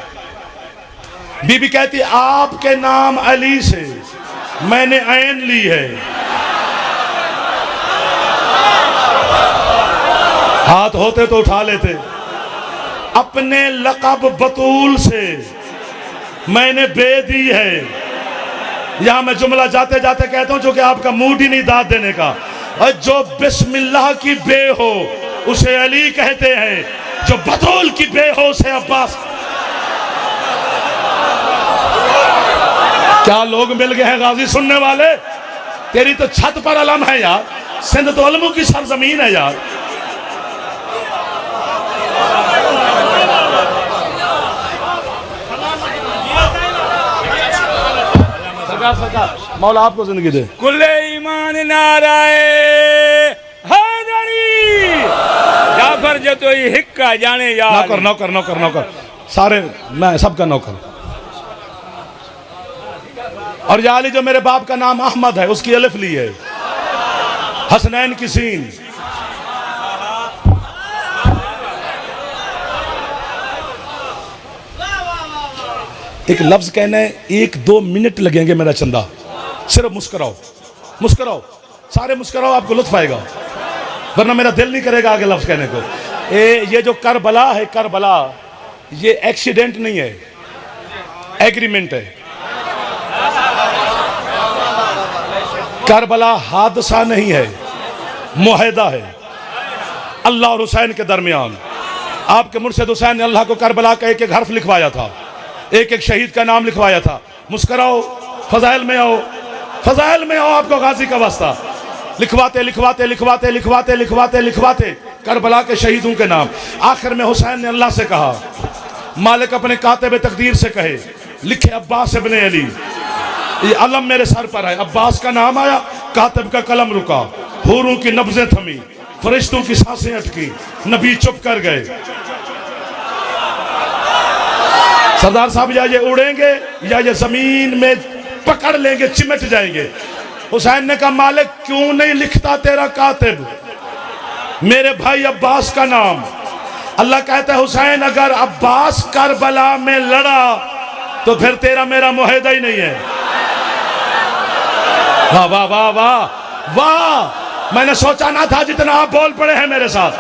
बीबी कहती आपके नाम अली से मैंने ऐन ली है। हाथ होते तो उठा लेते। अपने लक़ब बतूल से मैंने बे दी है। यहां मैं जुमला जाते जाते कहता हूं जो कि आपका मूड ही नहीं दाद देने का। और जो बिस्मिल्लाह की बे हो उसे अली कहते हैं, जो बतूल की बे हो उसे अब्बास। क्या लोग मिल गए हैं गाजी सुनने वाले? तेरी तो छत पर अलम है यार, सिंध तो अलमों की सरजमीन है यार। सरकार मौला आपको जिंदगी दे। कुल्ले ईमान नाराए हैदरी। जाफर जो तो ये हिक्का जाने यार। नौकर नौकर नौकर नौकर सारे, मैं सबका नौकर। और या अली जो मेरे बाप का नाम अहमद है उसकी अलिफ ली है, हसनैन की सीन। एक लफ्ज कहने 1-2 मिनट लगेंगे मेरा चंदा। सिर्फ मुस्कुराओ, मुस्कुराओ, सारे मुस्कुराओ, आपको लुत्फ आएगा, वरना मेरा दिल नहीं करेगा आगे लफ्ज कहने को। ये जो करबला है, करबला ये एक्सीडेंट नहीं है, एग्रीमेंट है। करबला हादसा नहीं है, मुआहदा है अल्लाह और हुसैन के दरमियान। आपके मुर्शिद हुसैन ने अल्लाह को करबला का एक एक हर्फ लिखवाया था, एक एक शहीद का नाम लिखवाया था। मुस्कुराओ, फ़ज़ाइल में आओ, फ़ज़ाइल में आओ, आपको गाजी का वास्ता। लिखवाते लिखवाते लिखवाते लिखवाते लिखवाते लिखवाते करबला के शहीदों के नाम। आखिर में हुसैन ने अल्लाह से कहा, मालिक अपने कातिब तकदीर से कहे लिखे अब्बास इब्ने अली। ये अलम मेरे सर पर है, अब्बास का नाम आया, कातिब का कलम रुका, हूरों की नब्ज़ें थमी, फरिश्तों की सांसें अटकी, नबी चुप कर गए। सरदार साहब या ये उड़ेंगे या ये जमीन में पकड़ लेंगे, चिमट जाएंगे। हुसैन ने कहा मालिक क्यों नहीं लिखता तेरा कातिब मेरे भाई अब्बास का नाम? अल्लाह कहता है हुसैन अगर अब्बास करबला में लड़ा तो फिर तेरा मेरा मुआहिदा ही नहीं है। वाह वाह वाह वाह वाह, मैंने सोचा ना था जितना आप बोल पड़े हैं मेरे साथ।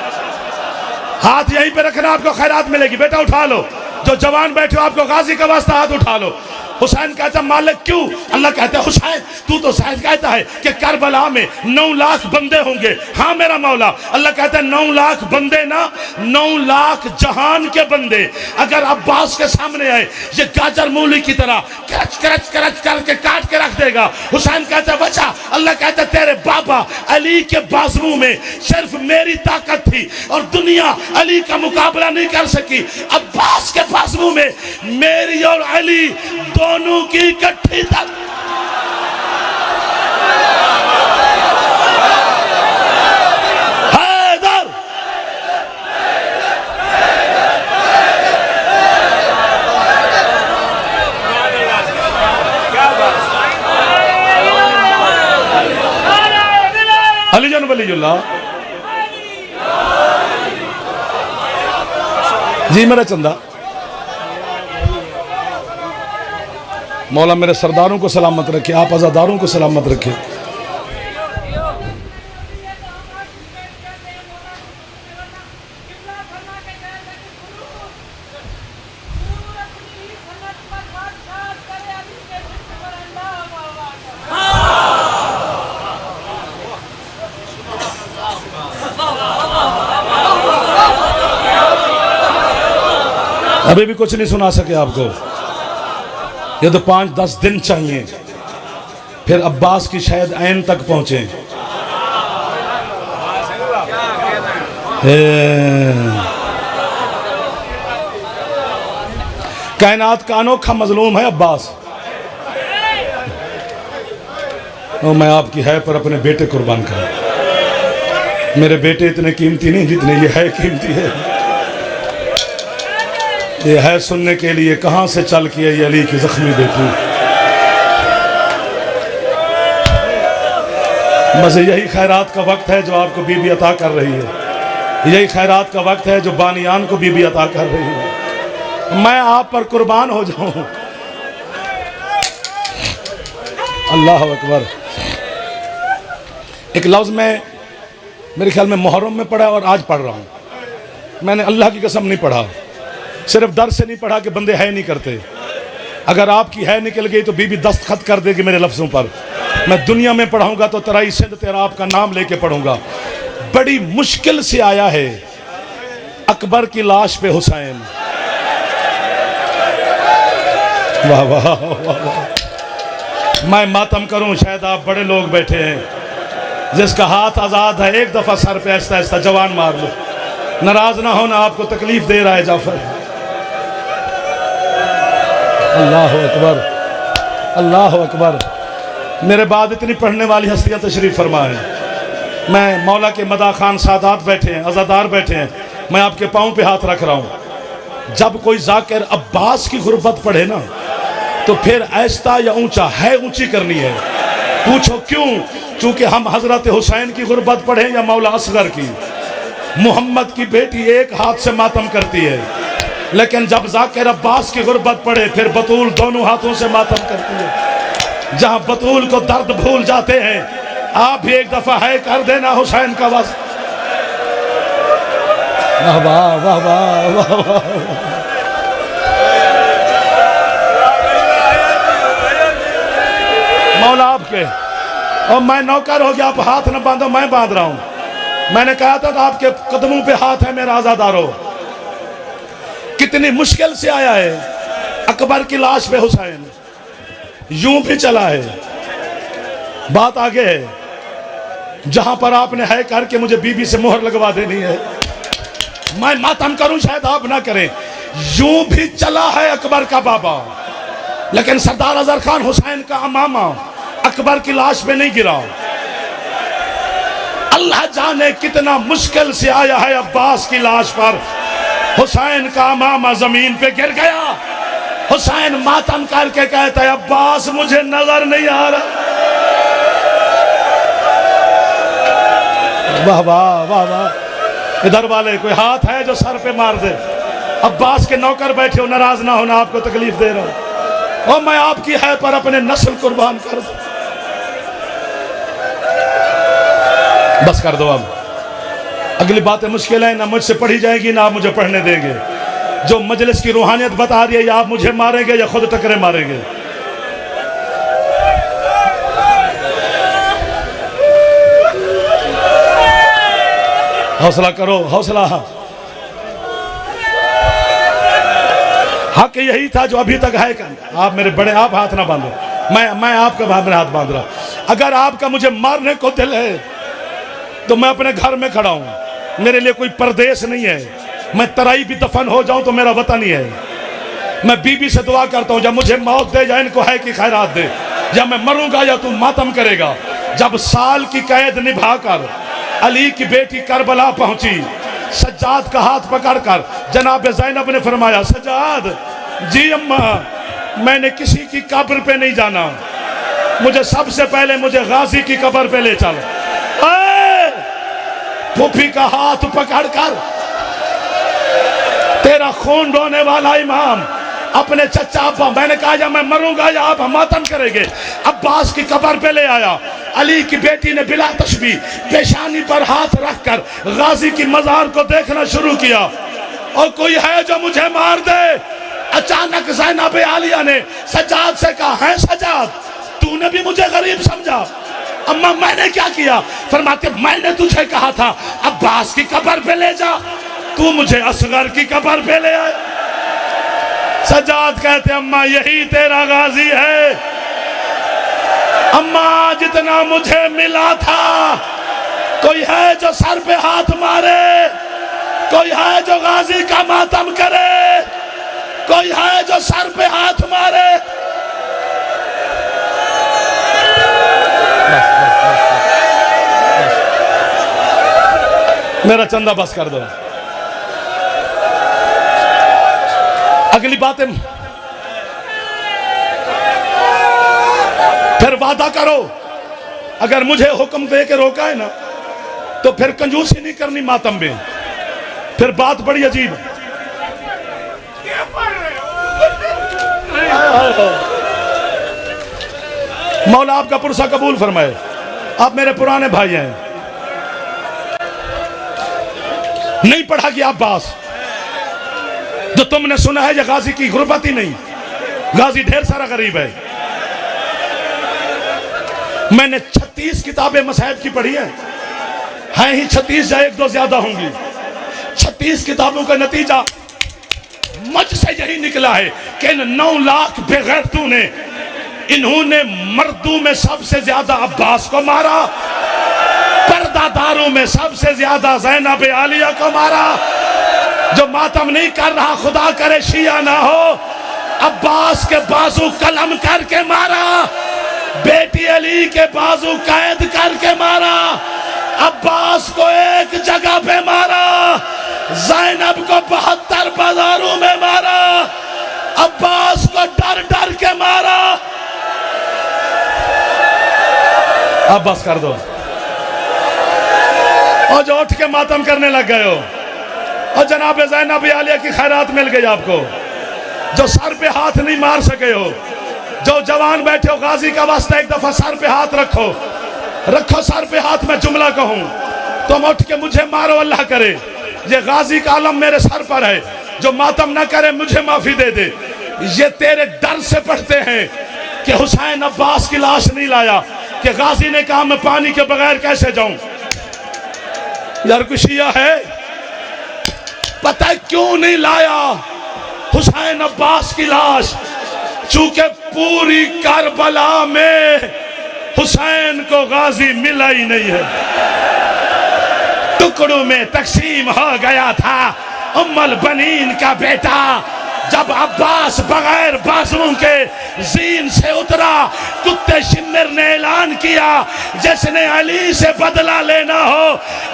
हाथ यहीं पे रखना, आपको खैरात मिलेगी। बेटा उठा लो, जो जवान बैठे हो आपको गाजी का वास्ता हाथ उठा लो। हुसैन कहता मालिक क्यों? अल्लाह कहता है हुसैन तू तो शायद कहता है कि करबला में 9 लाख बंदे होंगे। हाँ मेरा मौला, अल्लाह कहता है 9 लाख बंदे ना, 9 लाख जहान के बंदे अगर अब्बास के सामने आए ये गाजर मूली की तरह करच करच करच करके काट के रख देगा। हुसैन कहता है बचा, अल्लाह कहता है तेरे बाबा अली के बाजुओं में सिर्फ मेरी ताकत थी और दुनिया अली का मुकाबला नहीं कर सकी। अब्बास के बाजुओं में मेरी और अली दोनों की इकट्ठी तक। हैदर अली जन वलीउल्लाह जी मेरा चंदा। मौला मेरे सरदारों को सलामत रखे, आप आज़ादारों को सलामत रखे। अभी भी कुछ नहीं सुना सके आपको, ये तो 5-10 दिन चाहिए फिर अब्बास की शायद ऐन तक पहुंचे। कायनात का अनोखा मजलूम है अब्बास। और मैं आपकी है पर अपने बेटे कुर्बान करूं। मेरे बेटे इतने कीमती नहीं जितने ये है कीमती है। ये है सुनने के लिए कहां से चल के ये अली की जख्मी बेटी। बस यही खैरात का वक्त है जो आपको बीबी अता कर रही है। यही खैरात का वक्त है जो बानियान को बीबी अता कर रही है। मैं आप पर कुर्बान हो जाऊं। अल्लाह अकबर। एक लफ्ज में मेरे ख्याल में मुहर्रम में पढ़ा और आज पढ़ रहा हूं। मैंने अल्लाह की कसम नहीं पढ़ा, सिर्फ दर से नहीं पढ़ा कि बंदे है नहीं करते। अगर आपकी है निकल गई तो बीबी दस्तखत कर देगी मेरे लफ्जों पर। मैं दुनिया में पढ़ाऊंगा तो तराई सिंध तेरा आपका नाम लेके पढ़ूंगा। बड़ी मुश्किल से आया है अकबर की लाश पे हुसैन। वाह वाह वाह वाह। मैं मातम करूं शायद आप बड़े लोग बैठे हैं। जिसका हाथ आजाद है एक दफा सर पे ऐसा ऐसा जवान मार लो। नाराज ना होना, आपको तकलीफ दे रहा है जाफर। अल्लाह अकबर अल्लाह अकबर। मेरे बाद इतनी पढ़ने वाली हस्तियां तशरीफ फरमा है। मैं मौला के मदा खान सादात बैठे हैं, अज़ादार बैठे हैं, मैं आपके पाँव पे हाथ रख रहा हूँ। जब कोई जाकिर अब्बास की गुर्बत पढ़े ना तो फिर ऐसा या ऊंचा है ऊंची करनी है। पूछो क्यों? चूंकि हम हजरत हुसैन की गुर्बत पढ़े या मौला असगर की। मोहम्मद की बेटी एक हाथ से मातम करती है, लेकिन जब जाकिर अब्बास की गुर्बत पड़े फिर बतूल दोनों हाथों से मातम करती है। जहां बतूल को दर्द भूल जाते हैं, आप भी एक दफा है कर देना हुसैन का बस। वाह वाह वाह वाह वाह। मौला आपके और मैं नौकर हो गया, आप हाथ न बांधो, मैं बांध रहा हूं। मैंने कहा था तो आपके कदमों पे हाथ है मेरा आज़ादारो। कितनी मुश्किल से आया है अकबर की लाश पे हुसैन। यूं भी चला है, बात आगे है। जहां पर आपने है करके मुझे बीबी से मोहर लगवा देनी है, मैं मातम करूं शायद आप ना करें। यूं भी चला है अकबर का बाबा, लेकिन सरदार अजहर खान हुसैन का अमामा अकबर की लाश पे नहीं गिरा। अल्लाह जाने कितना मुश्किल से आया है अब्बास की लाश पर। हुसैन का अमामा जमीन पे गिर गया। हुसैन मातम करके कहता है अब्बास मुझे नजर नहीं आ रहा। वाह वाह वाह वाह। इधर वाले कोई हाथ है जो सर पे मार दे। अब्बास के नौकर बैठे हो, नाराज ना होना, आपको तकलीफ दे रहा हूं। और मैं आपकी है पर अपने नस्ल कुर्बान कर दो। बस कर दो अब, अगली बातें मुश्किल है, ना मुझसे पढ़ी जाएगी ना आप मुझे पढ़ने देंगे। जो मजलिस की रूहानियत बता रही है, या आप मुझे मारेंगे या खुद टकरे मारेंगे। हौसला करो, हौसला। हक यही था जो अभी तक है। आप मेरे बड़े, आप हाथ ना बांधो, मैं आपका मेरे हाथ बांध रहा। अगर आपका मुझे मारने को दिल है तो मैं अपने घर में खड़ा हूं, मेरे लिए कोई परदेश नहीं है। मैं तराई भी दफन हो जाऊं तो मेरा वतन ही है। मैं बीबी से दुआ करता हूं, जब मुझे मौत दे, या इनको है कि खैरात दे, या मैं मरूंगा या तू मातम करेगा। जब साल की कैद निभाकर अली की बेटी करबला पहुंची, सज्जाद का हाथ पकड़कर जनाब ज़ैनब ने फरमाया, सज्जाद जी अम्मा, मैंने किसी की कब्र पे नहीं जाना, मुझे सबसे पहले मुझे गाजी की कब्र पे ले चल। फूफी का हाथ पकड़कर तेरा खून रोने वाला इमाम अपने चचा अब्बा, मैंने कहा या मैं मरूंगा या आप मातम करेंगे, अब्बास की कब्र पे ले आया। अली की बेटी ने बिला तशबी पेशानी पर हाथ रखकर गाजी की मजार को देखना शुरू किया। और कोई है जो मुझे मार दे। अचानक ज़ैनब आलिया ने सज्जाद से कहा, है सज्जाद, तूने भी मुझे गरीब समझा? अम्मा मैंने क्या किया? फरमाते, मैंने तुझे कहा था अब्बास की कब्र पे ले जा, तू मुझे असगर की कब्र पे ले आए। सज्जाद कहते, अम्मा यही तेरा गाजी है। अम्मा जितना मुझे मिला था, कोई है जो सर पे हाथ मारे, कोई है जो गाजी का मातम करे, कोई है जो सर पे हाथ मारे। मेरा चंदा बस कर दो। अगली बातें फिर वादा करो, अगर मुझे हुक्म दे के रोका है ना तो फिर कंजूसी नहीं करनी मातम में। फिर बात बड़ी अजीब। मौला आपका पुरसा कबूल फरमाए। आप मेरे पुराने भाई हैं, नहीं पढ़ा कि अब्बास जो तुमने सुना है, ये गाजी की गुर्बत ही नहीं, गाजी ढेर सारा गरीब है। मैंने 36 किताबें मसाइब की पढ़ी हैं ही 36 या एक दो ज्यादा होंगी। 36 किताबों का नतीजा मुझ से यही निकला है कि इन 9 लाख बेगैरतों ने, इन्होंने मर्दों में सबसे ज्यादा अब्बास को मारा, पर्दादारों में सबसे ज्यादा ज़ैनब आलिया को मारा। जो मातम नहीं कर रहा, खुदा करे शिया ना हो, अब्बास के बाजू कलम करके मारा, बेटी अली के बाजू कैद करके मारा, अब्बास को एक जगह पे मारा, ज़ैनब को 72 बाजारों में मारा, अब्बास को डर डर के मारा। अब बस कर दो। और जो उठ के मातम करने लग गए हो, और जनाब ज़ैनब आलिया की खैरात मिल गई आपको, जो सर पे हाथ नहीं मार सके हो, जो जवान बैठे हो, गाजी का वास्ता एक दफा सर पे हाथ रखो, रखो सर पे हाथ। में जुमला कहूं तुम उठ के मुझे मारो, अल्लाह करे ये गाजी का आलम मेरे सर पर है, जो मातम ना करे मुझे माफी दे दे। ये तेरे डर से पढ़ते हैं कि हुसैन अब्बास की लाश नहीं लाया, कि गाजी ने कहा मैं पानी के बगैर कैसे जाऊं। यार कुशिया है, पता है क्यों नहीं लाया हुसैन अब्बास की लाश? चूंकि पूरी करबला में हुसैन को गाजी मिला ही नहीं है, टुकड़ों में तकसीम हो गया था उम्मुल बनीन का बेटा। जब अब्बास बगैर बाजुओं के जीन से उतरा, कुत्ते शिम्मिर ने ऐलान किया जिसने अली से बदला लेना हो,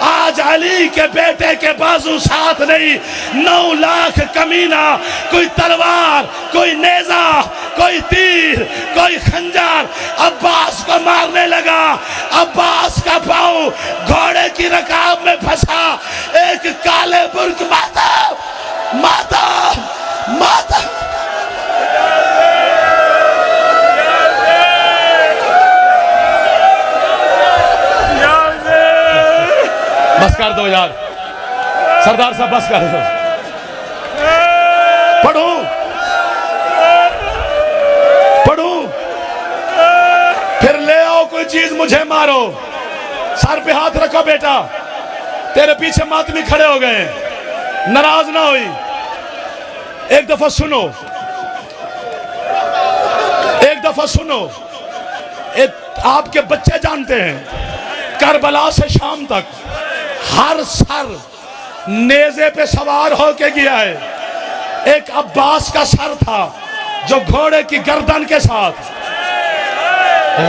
आज अली के बेटे के बाजू साथ नहीं, 9 लाख कमीना, कोई तलवार, कोई नेजा, कोई तीर, कोई खंजर अब्बास को मारने लगा। अब्बास का पांव घोड़े की रकाब में फंसा, एक बस कर दो यार, सरदार साहब बस कर दो। पढ़ूं पढ़ूं फिर ले आओ कोई चीज मुझे मारो। सर पे हाथ रखो बेटा, तेरे पीछे मातमी खड़े हो गए, नाराज ना हुई। एक दफा सुनो, एक दफा सुनो। आपके बच्चे जानते हैं करबला से शाम तक हर सर नेज़े पे सवार होके गया है। एक अब्बास का सर था जो घोड़े की गर्दन के साथ,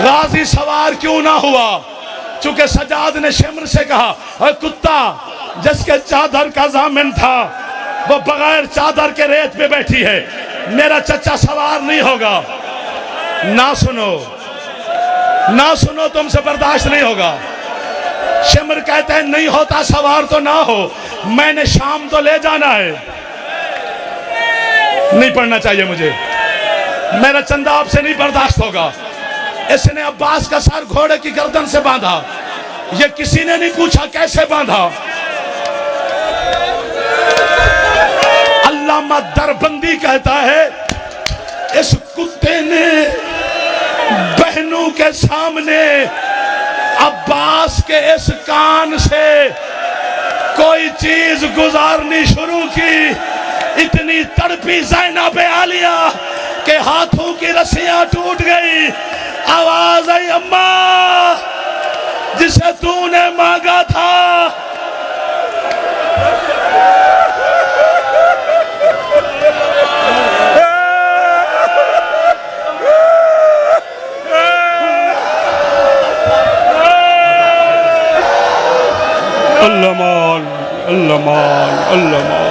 गाजी सवार क्यों ना हुआ? चूंकि सजाद ने शिमर से कहा, ओए कुत्ता, जिसके चादर का जामिन था वो बगैर चादर के रेत पे बैठी है, मेरा चचा सवार नहीं होगा। ना सुनो, ना सुनो, तुमसे बर्दाश्त नहीं होगा। शिमर कहते हैं नहीं होता सवार तो ना हो, मैंने शाम तो ले जाना है। नहीं पढ़ना चाहिए मुझे, मेरा चंदा आपसे नहीं बर्दाश्त होगा। इसने अब्बास का सर घोड़े की गर्दन से बांधा, ये किसी ने नहीं पूछा कैसे बांधा। अल्लामा दरबंदी कहता है इस कुत्ते ने बहनों के सामने अब्बास के इस कान से कोई चीज गुजारनी शुरू की। इतनी तड़पी ज़ैनब आलिया के हाथों की रस्सियां टूट गई। आवाज आई, अम्मा जिसे तूने मांगा था। अल्लाह मान, अल्लाह मान, अल्लाह मान।